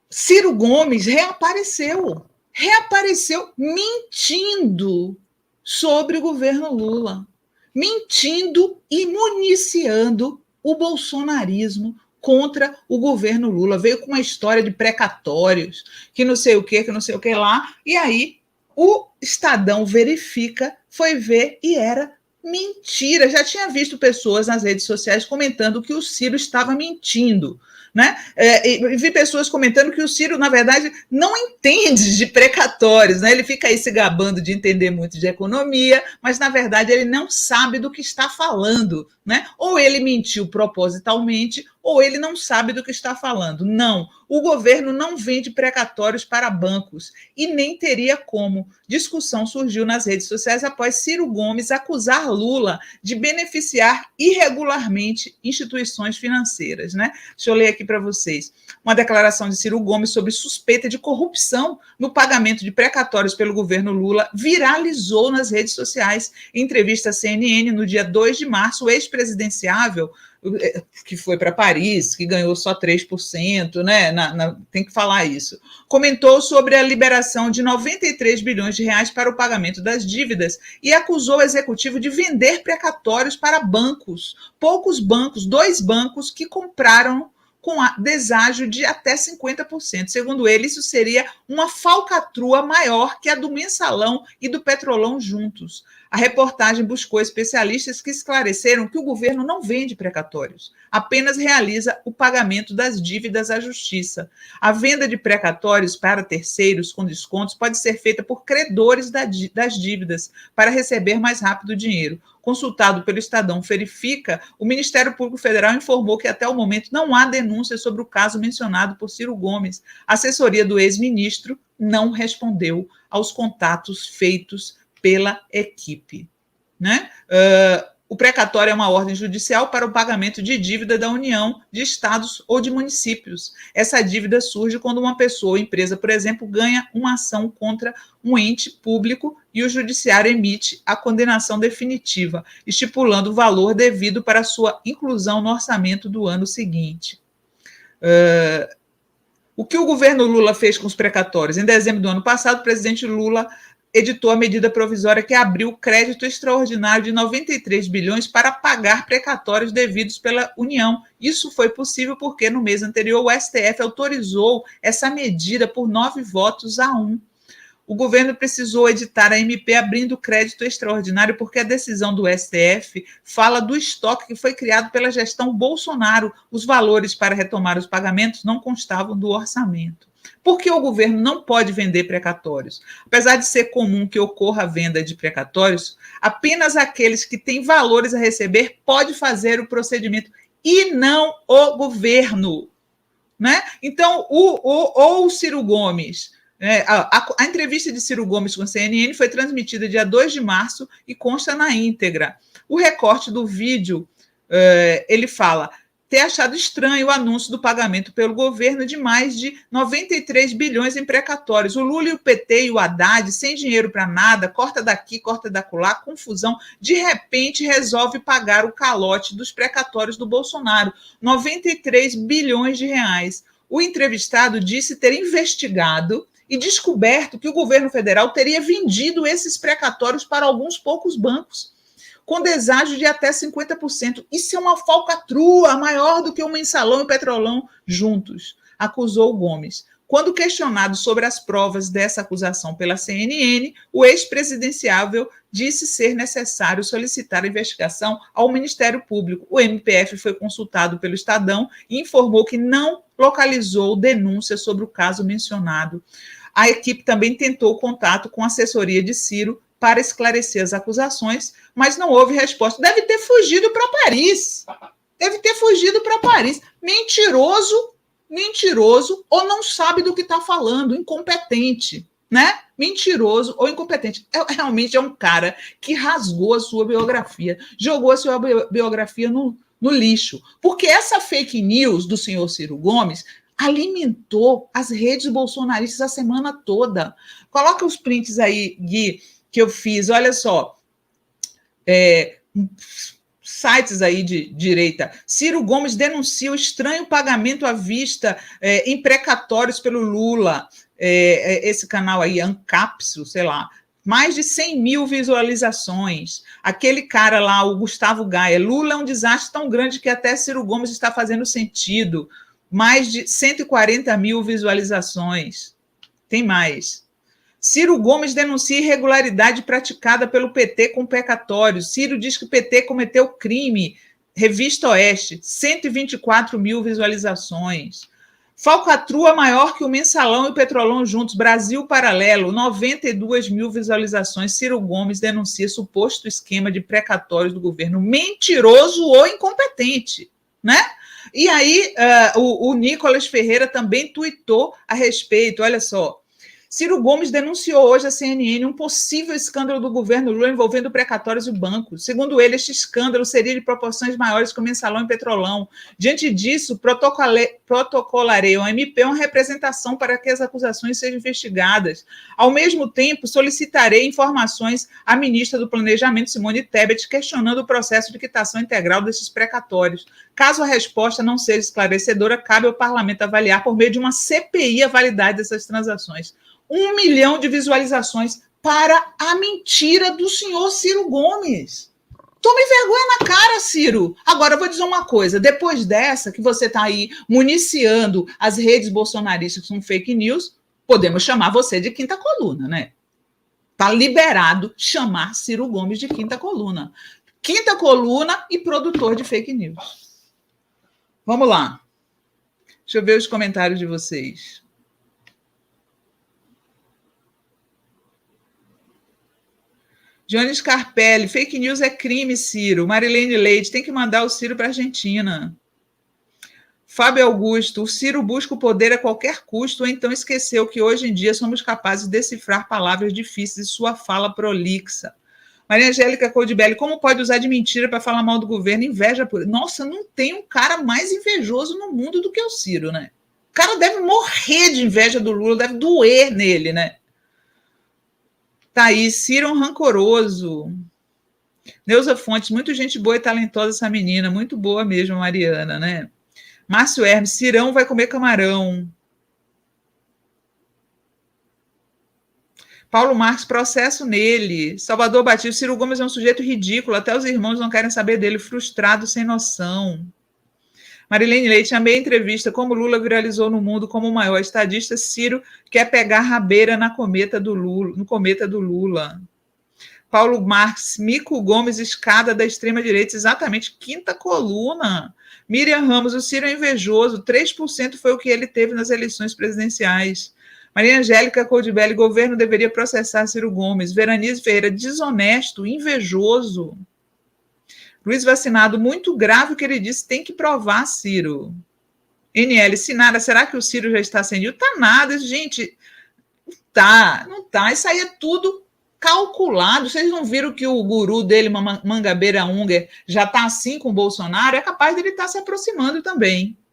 Ciro Gomes reapareceu mentindo sobre o governo Lula, mentindo e municiando o bolsonarismo contra o governo Lula. Veio com uma história de precatórios, que não sei o que lá, e aí o Estadão verifica, foi ver e era mentira. Já tinha visto pessoas nas redes sociais comentando que o Ciro estava mentindo, né? Vi pessoas comentando que o Ciro, na verdade, não entende de precatórios, né? Ele fica aí se gabando de entender muito de economia, mas, na verdade, ele não sabe do que está falando, né? Ou ele mentiu propositalmente, ou ele não sabe do que está falando. Não, o governo não vende precatórios para bancos e nem teria como. Discussão surgiu nas redes sociais após Ciro Gomes acusar Lula de beneficiar irregularmente instituições financeiras, né? Deixa eu ler aqui para vocês. Uma declaração de Ciro Gomes sobre suspeita de corrupção no pagamento de precatórios pelo governo Lula viralizou nas redes sociais. Em entrevista à CNN, no dia 2 de março, o ex-presidenciável, que foi para Paris, que ganhou só 3%, né? Tem que falar isso. Comentou sobre a liberação de 93 bilhões de reais para o pagamento das dívidas e acusou o executivo de vender precatórios para bancos. Poucos bancos, 2 bancos que compraram com deságio de até 50%. Segundo ele, isso seria uma falcatrua maior que a do Mensalão e do Petrolão juntos. A reportagem buscou especialistas que esclareceram que o governo não vende precatórios, apenas realiza o pagamento das dívidas à justiça. A venda de precatórios para terceiros com descontos pode ser feita por credores das dívidas para receber mais rápido o dinheiro. Consultado pelo Estadão Verifica, o Ministério Público Federal informou que até o momento não há denúncia sobre o caso mencionado por Ciro Gomes. A assessoria do ex-ministro não respondeu aos contatos feitos pela equipe, né? O precatório é uma ordem judicial para o pagamento de dívida da União, de estados ou de municípios. Essa dívida surge quando uma pessoa ou empresa, por exemplo, ganha uma ação contra um ente público e o judiciário emite a condenação definitiva, estipulando o valor devido para sua inclusão no orçamento do ano seguinte. O que o governo Lula fez com os precatórios? Em dezembro do ano passado, o presidente Lula editou a medida provisória que abriu crédito extraordinário de 93 bilhões para pagar precatórios devidos pela União. Isso foi possível porque, no mês anterior, o STF autorizou essa medida por 9-1. O governo precisou editar a MP abrindo crédito extraordinário porque a decisão do STF fala do estoque que foi criado pela gestão Bolsonaro. Os valores para retomar os pagamentos não constavam do orçamento. Por que o governo não pode vender precatórios? Apesar de ser comum que ocorra a venda de precatórios, apenas aqueles que têm valores a receber podem fazer o procedimento e não o governo, né? Então, o Ciro Gomes, a entrevista de Ciro Gomes com a CNN foi transmitida dia 2 de março e consta na íntegra. O recorte do vídeo, ele fala ter achado estranho o anúncio do pagamento pelo governo de mais de 93 bilhões em precatórios. O Lula e o PT e o Haddad, sem dinheiro para nada, corta daqui, corta dacolá, confusão, de repente resolve pagar o calote dos precatórios do Bolsonaro, 93 bilhões de reais. O entrevistado disse ter investigado e descoberto que o governo federal teria vendido esses precatórios para alguns poucos bancos, com deságio de até 50%. Isso é uma falcatrua maior do que o Mensalão e o Petrolão juntos, acusou Gomes. Quando questionado sobre as provas dessa acusação pela CNN, o ex-presidenciável disse ser necessário solicitar a investigação ao Ministério Público. O MPF foi consultado pelo Estadão e informou que não localizou denúncia sobre o caso mencionado. A equipe também tentou contato com a assessoria de Ciro para esclarecer as acusações, mas não houve resposta. Deve ter fugido para Paris. Mentiroso, ou não sabe do que está falando, incompetente, né? Mentiroso ou incompetente. Realmente é um cara que rasgou a sua biografia, jogou a sua biografia no lixo, porque essa fake news do senhor Ciro Gomes alimentou as redes bolsonaristas a semana toda. Coloca os prints aí, Gui, que eu fiz, olha só, sites aí de direita. Ciro Gomes denuncia o estranho pagamento à vista em precatórios pelo Lula. Esse canal aí, Ancapso, sei lá, mais de 100 mil visualizações. Aquele cara lá, o Gustavo Gaia, Lula é um desastre tão grande que até Ciro Gomes está fazendo sentido. Mais de 140 mil visualizações. Tem mais. Ciro Gomes denuncia irregularidade praticada pelo PT com precatórios. Ciro diz que o PT cometeu crime. Revista Oeste, 124 mil visualizações. Falcatrua maior que o Mensalão e o Petrolão juntos. Brasil Paralelo, 92 mil visualizações. Ciro Gomes denuncia suposto esquema de precatórios do governo mentiroso ou incompetente, né? E aí, o Nicolas Ferreira também tuitou a respeito. Olha só. Ciro Gomes denunciou hoje à CNN um possível escândalo do governo Lula envolvendo precatórios e bancos. Segundo ele, este escândalo seria de proporções maiores que o Mensalão e Petrolão. Diante disso, protocolarei ao MP uma representação para que as acusações sejam investigadas. Ao mesmo tempo, solicitarei informações à ministra do Planejamento, Simone Tebet, questionando o processo de quitação integral desses precatórios. Caso a resposta não seja esclarecedora, cabe ao parlamento avaliar por meio de uma CPI a validade dessas transações. 1 milhão de visualizações para a mentira do senhor Ciro Gomes. Tome vergonha na cara, Ciro. Agora, eu vou dizer uma coisa. Depois dessa, que você está aí municiando as redes bolsonaristas com fake news, podemos chamar você de quinta coluna, né? Está liberado chamar Ciro Gomes de quinta coluna. Quinta coluna e produtor de fake news. Vamos lá. Deixa eu ver os comentários de vocês. Johnny Scarpelli, fake news é crime, Ciro. Marilene Leite, tem que mandar o Ciro para a Argentina. Fábio Augusto, o Ciro busca o poder a qualquer custo, ou então esqueceu que hoje em dia somos capazes de decifrar palavras difíceis e sua fala prolixa. Maria Angélica Codibelli, como pode usar de mentira para falar mal do governo? Inveja por... Nossa, não tem um cara mais invejoso no mundo do que o Ciro, né? O cara deve morrer de inveja do Lula, deve doer nele, né? Tá aí, Ciro rancoroso. Neuza Fontes, muito gente boa e talentosa essa menina, muito boa mesmo, Mariana, né? Márcio Hermes, Cirão vai comer camarão. Paulo Marques, processo nele. Salvador Batista, Ciro Gomes é um sujeito ridículo, até os irmãos não querem saber dele, frustrado, sem noção. Marilene Leite, amei a entrevista, como Lula viralizou no mundo como o maior estadista, Ciro quer pegar rabeira no cometa do Lula. Paulo Marques, Mico Gomes, escada da extrema-direita, exatamente, quinta coluna. Miriam Ramos, o Ciro é invejoso, 3% foi o que ele teve nas eleições presidenciais. Maria Angélica Codibelli, governo deveria processar Ciro Gomes. Veranize Ferreira, desonesto, invejoso. Luiz Vacinado, muito grave o que ele disse, tem que provar, Ciro. NL, Sinara, será que o Ciro já está sem Tá nada, gente. Não tá. Isso aí é tudo calculado. Vocês não viram que o guru dele, Mangabeira Unger, já está assim com o Bolsonaro? É capaz dele estar se aproximando também.